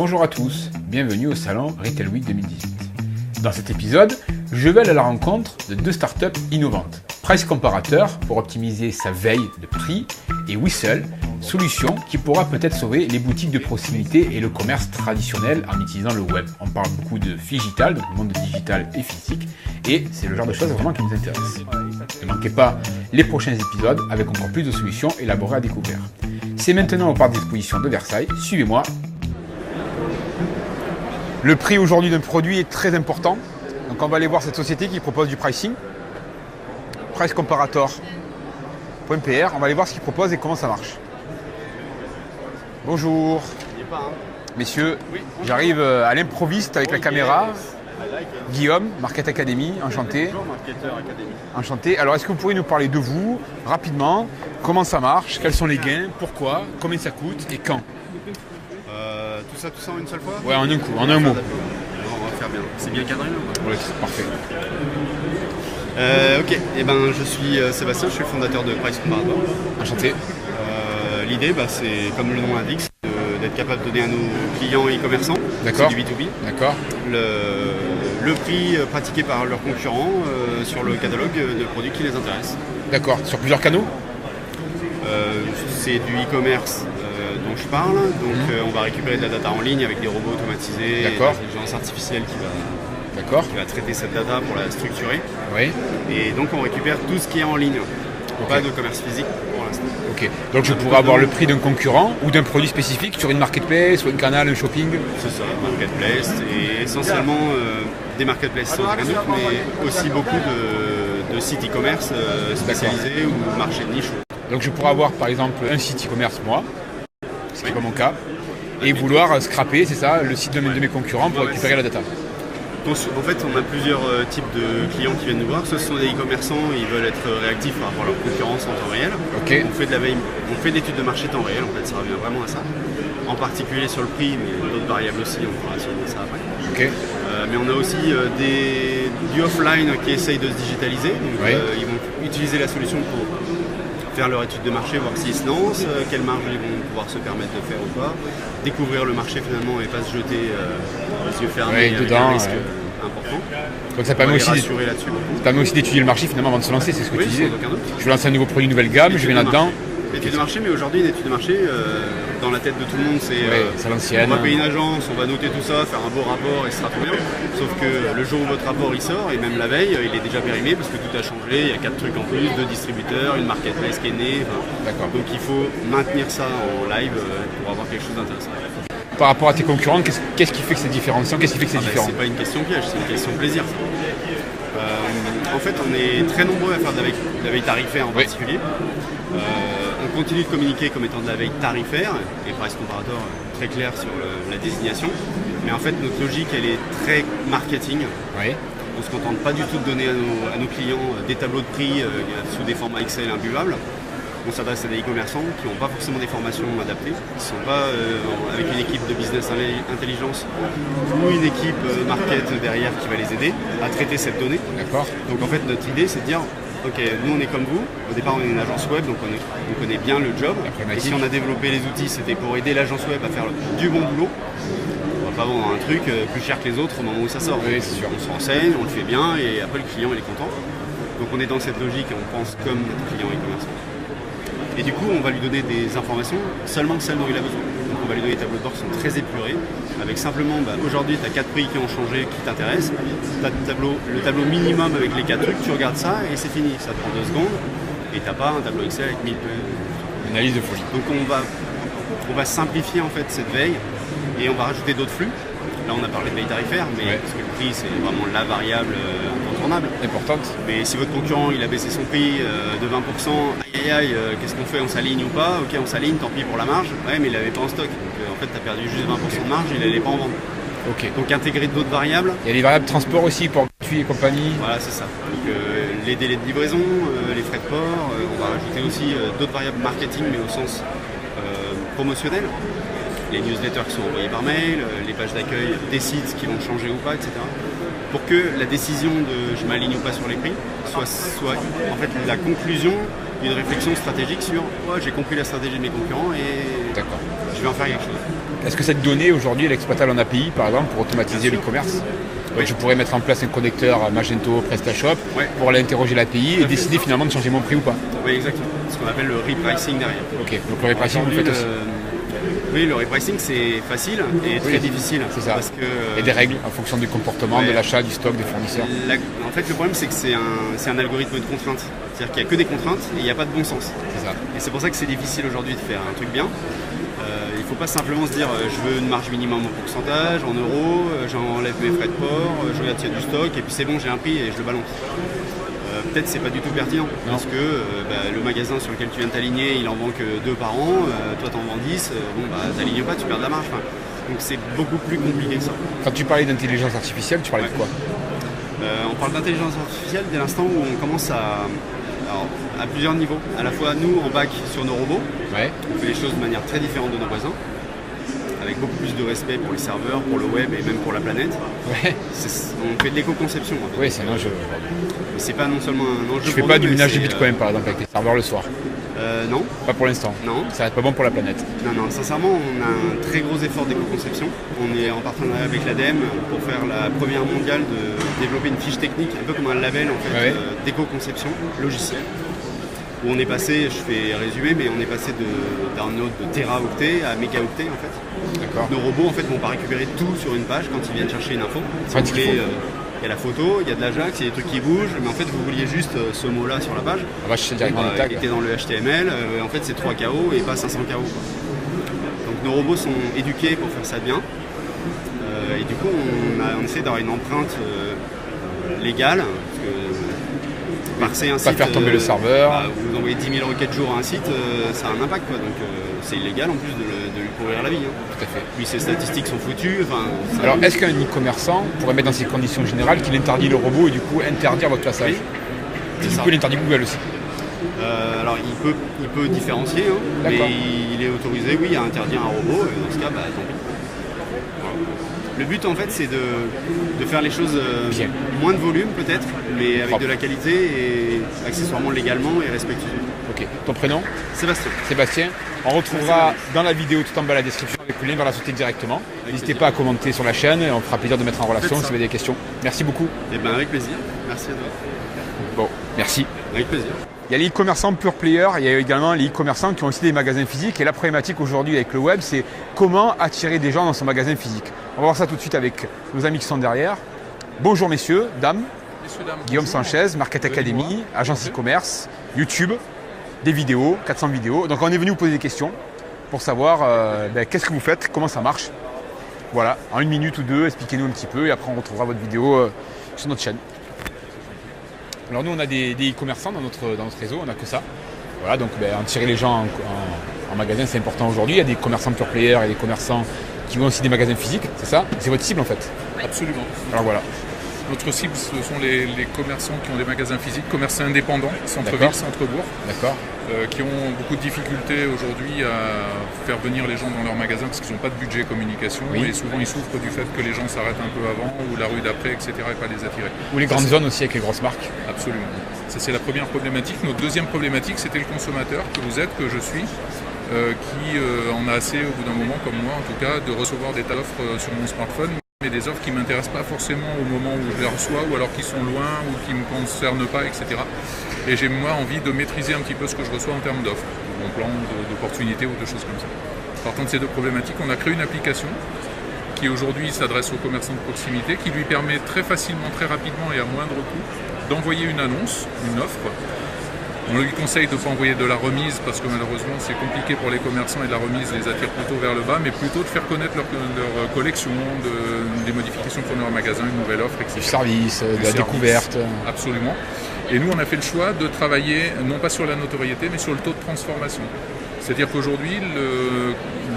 Bonjour à tous, bienvenue au salon Retail Week 2018. Dans cet épisode, je vais aller à la rencontre de deux startups innovantes. Price Comparator pour optimiser sa veille de prix et Whistle, solution qui pourra peut-être sauver les boutiques de proximité et le commerce traditionnel en utilisant le web. On parle beaucoup de digital, donc le monde digital et physique, et c'est le genre de choses vraiment qui nous intéresse. Ne manquez pas les prochains épisodes avec encore plus de solutions élaborées à découvrir. C'est maintenant au parc d'exposition de Versailles, suivez-moi. Le prix aujourd'hui d'un produit est très important, donc on va aller voir cette société qui propose du pricing. Price Comparator.pr, on va aller voir ce qu'ils proposent et comment ça marche. Bonjour. Messieurs, oui, j'arrive à l'improviste avec la caméra. Guillaume, Market Academy, enchanté. Bonjour, Marketer Academy. Enchanté. Alors, est-ce que vous pourriez nous parler de vous, rapidement, comment ça marche, quels sont les gains, pourquoi, combien ça coûte et quand? Tout ça en une seule fois? Ouais, en un coup, en un mot. On va faire bien. C'est bien cadré là? Oui, c'est parfait. Ok, je suis Sébastien, je suis le fondateur de Price Comparator. Enchanté. L'idée, c'est comme le nom l'indique, c'est d'être capable de donner à nos clients e-commerçants, D'accord. c'est du B2B, D'accord. le prix pratiqué par leurs concurrents sur le catalogue de produits qui les intéressent. D'accord. Sur plusieurs canaux? C'est du e-commerce dont je parle, donc on va récupérer de la data en ligne avec des robots automatisés, D'accord. et l'intelligence artificielle D'accord. qui va traiter cette data pour la structurer. Oui. Et donc on récupère tout ce qui est en ligne. Ok. Pas de commerce physique pour l'instant. Ok. Donc je pourrais avoir le prix d'un concurrent ou d'un produit spécifique sur une marketplace ou un canal, un shopping? C'est ça, marketplace, et essentiellement des marketplaces sans aucun doute, mais aussi beaucoup de sites e-commerce spécialisés ou marchés de niche. Donc je pourrais avoir par exemple un site e-commerce moi, ce qui n'est pas mon cas, et vouloir scraper, c'est ça, le site de mes concurrents pour récupérer la data. Donc, en fait, on a plusieurs types de clients qui viennent nous voir. Soit ce sont des e-commerçants, ils veulent être réactifs par rapport à leur concurrence en temps réel. Ok. On fait de la veille, on fait d'études de marché temps réel, en fait, ça revient vraiment à ça. En particulier sur le prix, mais d'autres variables aussi, on pourra souligner ça après. Ok. Mais on a aussi du offline qui essayent de se digitaliser. Donc, Oui. ils vont utiliser la solution pour faire leur étude de marché, voir s'ils se lancent, quelle marge ils vont pouvoir se permettre de faire ou pas, découvrir le marché finalement et pas se jeter les yeux fermés avec dedans, un risque important. Donc ça permet, On va les aussi rassurer là-dessus. ça permet aussi d'étudier le marché finalement avant de se lancer, c'est ce que Oui, tu disais. sans aucun doute. Je vais lancer un nouveau produit, une nouvelle gamme, je vais là-dedans. Étude de marché, mais aujourd'hui une étude de marché, dans la tête de tout le monde, c'est C'est l'ancienne. on va payer une agence, on va noter tout ça, faire un beau rapport et ce sera trop bien. Sauf que le jour où votre rapport il sort, et même la veille, il est déjà périmé parce que tout a changé, il y a 4 trucs en plus, 2 distributeurs, une marketplace qui est née. D'accord. Donc il faut maintenir ça en live pour avoir quelque chose d'intéressant. Par rapport à tes concurrents, qu'est-ce qui fait que c'est différenciant? Qu'est-ce qui fait que c'est différent? C'est pas une question piège, c'est une question plaisir. En fait, on est très nombreux à faire de la veille tarifaire en particulier. On continue de communiquer comme étant de la veille tarifaire, et Price Comparator très clair sur la désignation. Mais en fait, notre logique, elle est très marketing. Oui. On ne se contente pas du tout de donner à nos clients des tableaux de prix sous des formats Excel imbuvables. On s'adresse à des e-commerçants qui n'ont pas forcément des formations adaptées, qui ne sont pas avec une équipe de business intelligence ou une équipe market derrière qui va les aider à traiter cette donnée. D'accord. Donc en fait, notre idée, c'est de dire, ok, nous on est comme vous, au départ on est une agence web, donc on connaît bien le job. Et si on a développé les outils, c'était pour aider l'agence web à faire du bon boulot. On va pas vendre un truc plus cher que les autres au moment où ça sort. Oui, c'est sûr. On se renseigne, on le fait bien, et après le client il est content. Donc on est dans cette logique et on pense comme notre client e-commerçant. Et du coup, on va lui donner des informations, seulement celles dont il a besoin. Donc on va lui donner des tableaux de bord qui sont très épurés, avec simplement, aujourd'hui, tu as 4 prix qui ont changé, qui t'intéressent. Tu as le tableau minimum avec les 4 trucs, tu regardes ça et c'est fini. Ça te prend 2 secondes et tu n'as pas un tableau Excel avec 1000 Une analyse de folie. Donc on va simplifier en fait cette veille et on va rajouter d'autres flux. Là, on a parlé de veille tarifaire, mais parce que le prix, c'est vraiment la variable incontournable. Importante. Mais si votre concurrent, il a baissé son prix de 20%, qu'est-ce qu'on fait? On s'aligne ou pas? Ok, on s'aligne, tant pis pour la marge. Ouais, mais il l'avait pas en stock. Donc en fait, tu as perdu juste 20% de marge, il n'allait pas en vendre. Ok. Donc intégrer d'autres variables. Il y a les variables de transport aussi pour gratuit et compagnie. Voilà, c'est ça. Donc les délais de livraison, les frais de port. On va rajouter aussi d'autres variables marketing, mais au sens promotionnel. Les newsletters qui sont envoyés par mail, les pages d'accueil des sites qui vont changer ou pas, etc. Pour que la décision de je m'aligne ou pas sur les prix soit en fait la conclusion une réflexion stratégique sur j'ai compris la stratégie de mes concurrents et je vais en faire quelque chose. Est-ce que cette donnée aujourd'hui est exploitable en API par exemple pour automatiser l'e-commerce? Je pourrais mettre en place un connecteur Magento PrestaShop pour aller interroger l'API et décider finalement de changer mon prix ou pas. Oui, exactement. Ce qu'on appelle le repricing derrière. Ok, donc le repricing vous faites aussi. Oui, le repricing c'est facile et très difficile. C'est ça. Parce que, et des règles en fonction du comportement, de l'achat, du stock, des fournisseurs. En fait, le problème c'est que c'est un algorithme de contraintes. C'est-à-dire qu'il n'y a que des contraintes et il n'y a pas de bon sens. C'est ça. Et c'est pour ça que c'est difficile aujourd'hui de faire un truc bien. Il ne faut pas simplement se dire je veux une marge minimum en pourcentage, en euros, j'enlève mes frais de port, je regarde s'il y a du stock et puis c'est bon, j'ai un prix et je le balance. Peut-être c'est pas du tout pertinent parce que le magasin sur lequel tu viens de t'aligner il en vend que 2 par an, toi t'en vends 10, t'alignes pas, tu perds de la marge. Donc c'est beaucoup plus compliqué que ça. Quand tu parlais d'intelligence artificielle, tu parlais de quoi? On parle d'intelligence artificielle dès l'instant où on commence à plusieurs niveaux. À la fois nous en bac sur nos robots, on fait les choses de manière très différente de nos voisins, avec beaucoup plus de respect pour les serveurs, pour le web et même pour la planète. On fait de l'éco-conception. En fait. Oui, c'est un enjeu. C'est pas non seulement un enjeu. Tu fais pas du ménage du Bitcoin par exemple avec les serveurs le soir? Non. Pas pour l'instant. Non. Ça va être pas bon pour la planète. Non, sincèrement, on a un très gros effort d'éco-conception. On est en partenariat avec l'ADEME pour faire la première mondiale de développer une fiche technique, un peu comme un label en fait, d'éco-conception logicielle. Où on est passé, je fais résumer, mais on est passé d'un node de téraoctets à mégaoctets en fait. D'accord. Nos robots en fait vont pas récupérer tout sur une page quand ils viennent chercher une info. Il y a la photo, il y a de l'Ajax, il y a des trucs qui bougent, mais en fait vous vouliez juste ce mot-là sur la page. On va chercher directement les tags. Il était dans le HTML, en fait c'est 3 KO et pas 500 KO. Donc nos robots sont éduqués pour faire ça bien. Et du coup on essaie d'avoir une empreinte légale. Parce que parser un site, pas faire tomber le serveur. Vous envoyez 10 000 requêtes jour à un site, ça a un impact quoi. Donc c'est illégal en plus de lui pourrir la vie. Tout à fait. Puis ses statistiques sont foutues. Alors est-ce qu'un e-commerçant pourrait mettre dans ses conditions générales qu'il interdit le robot et du coup interdire votre classage? Et du coup il interdit Google aussi. Alors il peut différencier, mais il est autorisé à interdire un robot, et dans ce cas tant pis. Le but en fait c'est de faire les choses moins de volume peut-être, mais avec de la qualité et accessoirement légalement et respectueux. Ok, ton prénom? Sébastien. Sébastien, on retrouvera dans la vidéo tout en bas la description avec le lien vers la société directement. N'hésitez pas à commenter sur la chaîne et on fera plaisir de mettre en relation si vous avez des questions. Merci beaucoup. Et avec plaisir, merci à toi. Bon, merci. Avec plaisir. Il y a les e-commerçants pure player, il y a également les e-commerçants qui ont aussi des magasins physiques et la problématique aujourd'hui avec le web c'est comment attirer des gens dans son magasin physique. On va voir ça tout de suite avec nos amis qui sont derrière. Bonjour messieurs, dames. Messieurs, dames. Guillaume Sanchez, Market Academy, agence e-commerce, YouTube, des vidéos, 400 vidéos. Donc on est venu vous poser des questions pour savoir qu'est-ce que vous faites, comment ça marche. Voilà, en 1 minute ou 2, expliquez-nous un petit peu et après on retrouvera votre vidéo sur notre chaîne. Alors nous on a des e-commerçants dans notre réseau, on n'a que ça. Voilà, donc en tirer les gens en magasin c'est important aujourd'hui. Il y a des commerçants pure player et des commerçants qui ont aussi des magasins physiques, c'est ça? C'est votre cible en fait? Absolument. Alors voilà. Notre cible, ce sont les commerçants qui ont des magasins physiques, commerçants indépendants, centre-ville, centre-bourg, qui ont beaucoup de difficultés aujourd'hui à faire venir les gens dans leur magasin parce qu'ils n'ont pas de budget communication et souvent ils souffrent du fait que les gens s'arrêtent un peu avant ou la rue d'après, etc. et pas les attirer. Ou les grandes zones aussi avec les grosses marques. Absolument. Ça c'est la première problématique. Notre deuxième problématique, c'était le consommateur que vous êtes, que je suis, qui en a assez au bout d'un moment, comme moi en tout cas, de recevoir des tas d'offres sur mon smartphone. Mais des offres qui ne m'intéressent pas forcément au moment où je les reçois ou alors qui sont loin ou qui ne me concernent pas, etc. Et j'ai moi envie de maîtriser un petit peu ce que je reçois en termes d'offres, de bons plans, d'opportunités ou de choses comme ça. Partant de ces deux problématiques, on a créé une application qui aujourd'hui s'adresse aux commerçants de proximité, qui lui permet très facilement, très rapidement et à moindre coût d'envoyer une annonce, une offre. On lui conseille de ne pas envoyer de la remise parce que malheureusement c'est compliqué pour les commerçants et de la remise les attire plutôt vers le bas, mais plutôt de faire connaître leur collection, des modifications pour leur magasin, une nouvelle offre, etc. Du service, de la découverte. Absolument. Et nous on a fait le choix de travailler non pas sur la notoriété mais sur le taux de transformation. C'est-à-dire qu'aujourd'hui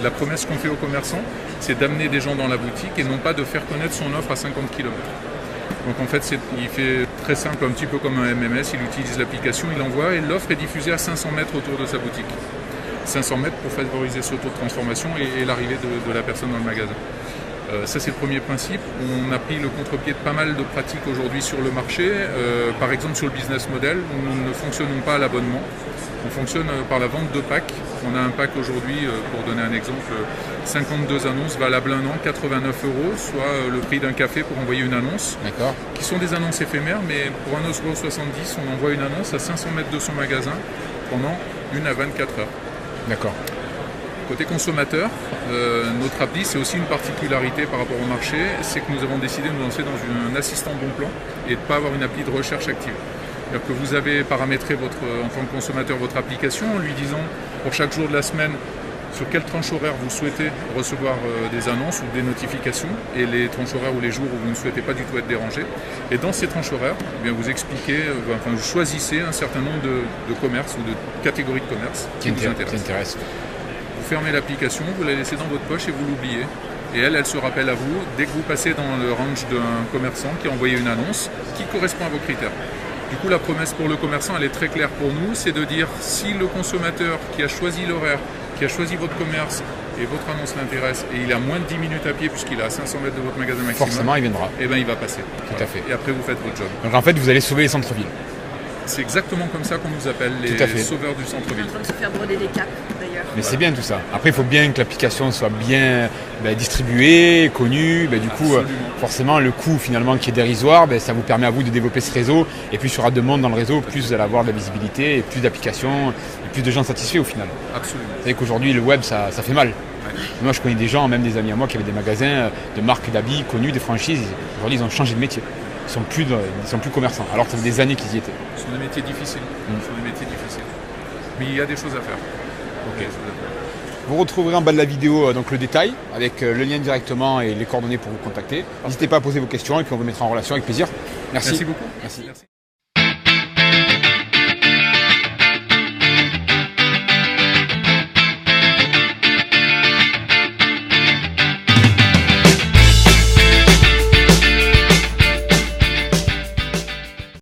la promesse qu'on fait aux commerçants c'est d'amener des gens dans la boutique et non pas de faire connaître son offre à 50 km. Donc en fait, il fait très simple, un petit peu comme un MMS, il utilise l'application, il envoie et l'offre est diffusée à 500 mètres autour de sa boutique. 500 mètres pour favoriser ce taux de transformation et l'arrivée de la personne dans le magasin. Ça c'est le premier principe. On a pris le contre-pied de pas mal de pratiques aujourd'hui sur le marché. Par exemple sur le business model, nous ne fonctionnons pas à l'abonnement. On fonctionne par la vente de packs. On a un pack aujourd'hui, pour donner un exemple, 52 annonces valables 1 an, 89 €, soit le prix d'un café pour envoyer une annonce. D'accord. Qui sont des annonces éphémères, mais pour 1,70 €, on envoie une annonce à 500 mètres de son magasin pendant 1 à 24 heures. D'accord. Côté consommateur, notre appli, c'est aussi une particularité par rapport au marché, c'est que nous avons décidé de nous lancer dans un assistant bon plan et de ne pas avoir une appli de recherche active. C'est-à-dire que vous avez paramétré en tant que consommateur votre application en lui disant pour chaque jour de la semaine sur quelle tranche horaire vous souhaitez recevoir des annonces ou des notifications et les tranches horaires ou les jours où vous ne souhaitez pas du tout être dérangé. Et dans ces tranches horaires, eh bien, vous expliquez, vous choisissez un certain nombre de commerces ou de catégories de commerces qui vous intéressent. Vous fermez l'application, vous la laissez dans votre poche et vous l'oubliez. Et elle se rappelle à vous dès que vous passez dans le range d'un commerçant qui a envoyé une annonce qui correspond à vos critères. Du coup, la promesse pour le commerçant, elle est très claire pour nous, c'est de dire si le consommateur qui a choisi l'horaire, qui a choisi votre commerce et votre annonce l'intéresse et il a moins de 10 minutes à pied puisqu'il est à 500 mètres de votre magasin maximum, forcément il viendra. Et bien il va passer. Tout à fait. Et après vous faites votre job. Donc en fait vous allez sauver les centres-villes. C'est exactement comme ça qu'on nous appelle, les sauveurs du centre-ville. On est en train de se faire broder des capes d'ailleurs. Mais c'est bien tout ça. Après il faut bien que l'application soit bien distribuée, connue. Du coup forcément le coût finalement qui est dérisoire, ça vous permet à vous de développer ce réseau. Et plus il y aura de monde dans le réseau, plus vous allez avoir de la visibilité, et plus d'applications, et plus de gens satisfaits au final. Absolument. Vous savez qu'aujourd'hui le web ça fait mal. Ouais. Moi je connais des gens, même des amis à moi qui avaient des magasins de marques d'habits connus, des franchises. Aujourd'hui ils ont changé de métier. Ils sont plus commerçants, alors que ça fait des années qu'ils y étaient. Ce sont des métiers difficiles. Mais il y a des choses à faire. Okay. Vous retrouverez en bas de la vidéo donc le détail avec le lien directement et les coordonnées pour vous contacter. N'hésitez pas à poser vos questions et puis on vous mettra en relation avec plaisir. Merci. Merci beaucoup. Merci.